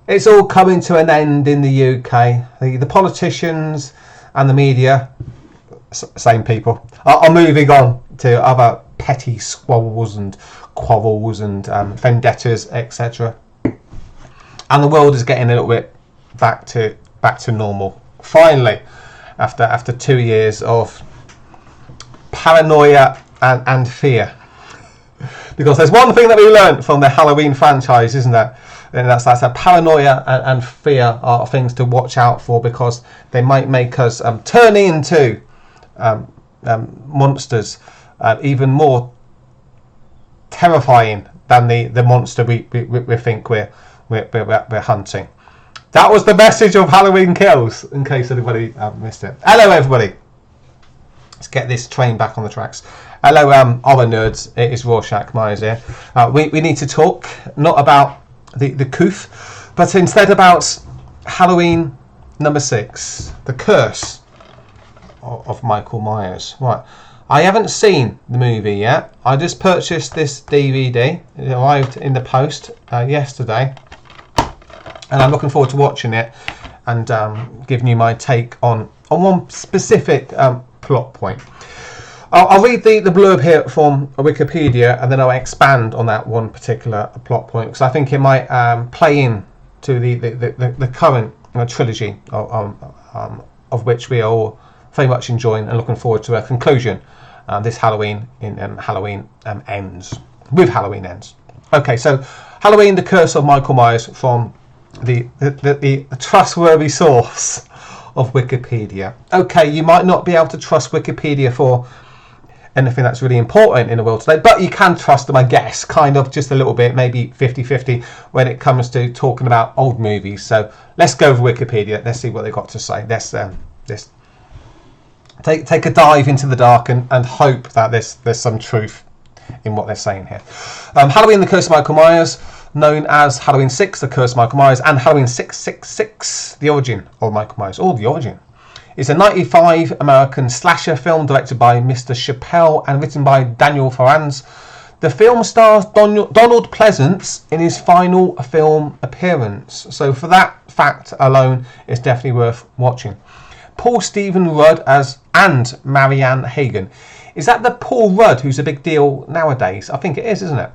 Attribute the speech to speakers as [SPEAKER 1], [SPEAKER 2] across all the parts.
[SPEAKER 1] It's all coming to an end in the UK. The politicians and the media, same people, are moving on to other petty squabbles and quarrels and vendettas, etc. And the world is getting a little bit back to normal. Finally, after 2 years of paranoia and fear. Because there's one thing that we learned from the Halloween franchise, isn't there? And that's that paranoia and fear are things to watch out for, because they might make us turn into monsters even more terrifying than the monster we think we're hunting. That was the message of Halloween Kills, in case anybody missed it. Hello everybody. Let's get this train back on the tracks. Hello horror nerds, it is Rorschach Myers here. We need to talk not about the Cooth, but instead about Halloween number 6, The Curse of Michael Myers. Right, I haven't seen the movie yet. I just purchased this DVD. It arrived in the post yesterday, and I'm looking forward to watching it and giving you my take on one specific plot point. I'll read the blurb here from Wikipedia, and then I'll expand on that one particular plot point, because I think it might play in to the current trilogy of which we are all very much enjoying and looking forward to a conclusion this Halloween in Halloween Ends. With Halloween Ends. Okay, so Halloween, The Curse of Michael Myers, from the trustworthy source of Wikipedia. Okay, you might not be able to trust Wikipedia for anything that's really important in the world today, but you can trust them, I guess, kind of, just a little bit, maybe 50-50 when it comes to talking about old movies. So let's go over Wikipedia. Let's see what they've got to say. Let's take a dive into the dark and hope that there's some truth in what they're saying here. Halloween, The Curse of Michael Myers, known as Halloween 6, The Curse of Michael Myers, and Halloween 666, The Origin of Michael Myers, or The Origin. It's a 1995 American slasher film directed by Mr. Chappelle and written by Daniel Farrands. The film stars Donald Pleasence in his final film appearance. So for that fact alone, it's definitely worth watching. Paul Stephen Rudd and Marianne Hagen. Is that the Paul Rudd who's a big deal nowadays? I think it is, isn't it?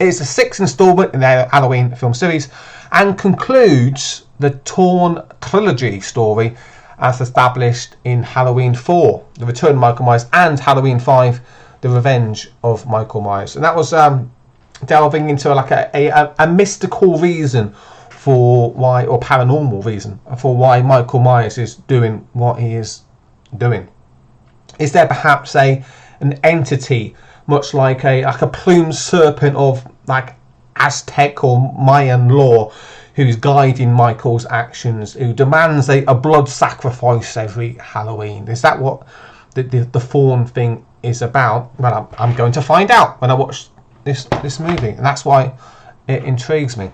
[SPEAKER 1] It's the 6th instalment in their Halloween film series and concludes the Thorn trilogy story as established in Halloween 4, The Return of Michael Myers, and Halloween 5, The Revenge of Michael Myers. And that was delving into like a mystical reason for why, or paranormal reason for why Michael Myers is doing what he is doing. Is there perhaps an entity, much like a plumed serpent of like Aztec or Mayan lore, who's guiding Michael's actions, who demands a blood sacrifice every Halloween? Is that what the Thorn thing is about? Well, I'm going to find out when I watch this movie, and that's why it intrigues me.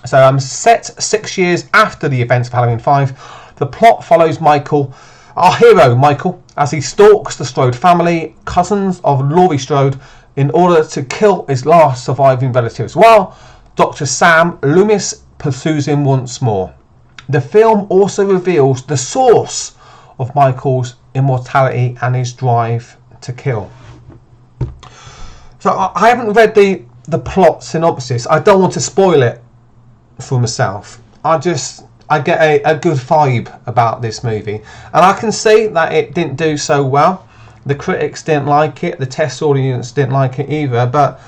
[SPEAKER 1] So I'm set 6 years after the events of Halloween 5. The plot follows our hero Michael, as he stalks the Strode family, cousins of Laurie Strode, in order to kill his last surviving relatives, while Dr. Sam Loomis pursues him once more. The film also reveals the source of Michael's immortality and his drive to kill. So I haven't read the plot synopsis. I don't want to spoil it for myself. I get a good vibe about this movie, and I can see that it didn't do so well. The critics didn't like it, the test audience didn't like it either, but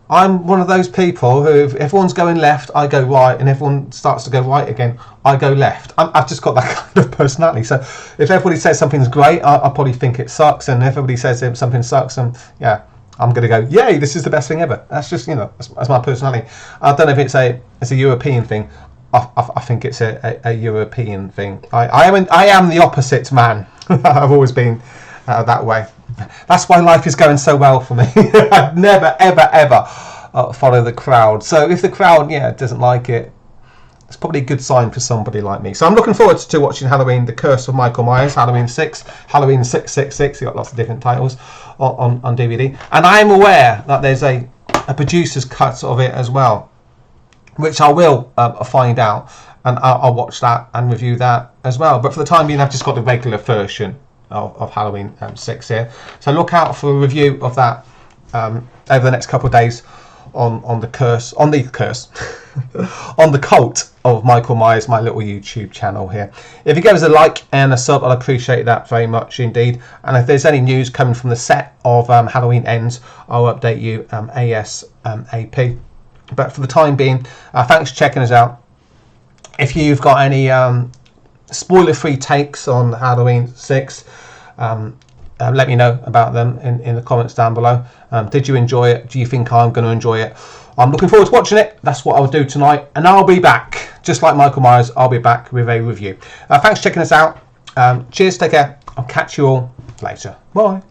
[SPEAKER 1] I'm one of those people who, if everyone's going left, I go right, and everyone starts to go right again, I go left. I've just got that kind of personality. So if everybody says something's great, I probably think it sucks, and if everybody says something sucks, and yeah, I'm going to go, yay, this is the best thing ever. That's just, that's my personality. I don't know if it's a European thing. I think it's a European thing. I am the opposite man. I've always been that way. That's why life is going so well for me. I'd never, ever, ever follow the crowd. So if the crowd, doesn't like it, it's probably a good sign for somebody like me. So I'm looking forward to watching Halloween, The Curse of Michael Myers, Halloween 6, Halloween 666. You've got lots of different titles on DVD. And I am aware that there's a producer's cut of it as well. which I will find out, and I'll watch that and review that as well. But for the time being, I've just got the regular version of Halloween 6 here, so look out for a review of that over the next couple of days on the curse on the cult of Michael Myers, my little YouTube channel here. If you give us a like and a sub, I'd appreciate that very much indeed. And if there's any news coming from the set of Halloween Ends, I'll update you ASAP. But for the time being, thanks for checking us out. If you've got any spoiler-free takes on Halloween 6, let me know about them in the comments down below. Did you enjoy it? Do you think I'm going to enjoy it? I'm looking forward to watching it. That's what I'll do tonight. And I'll be back. Just like Michael Myers, I'll be back with a review. Thanks for checking us out. Cheers, take care. I'll catch you all later. Bye.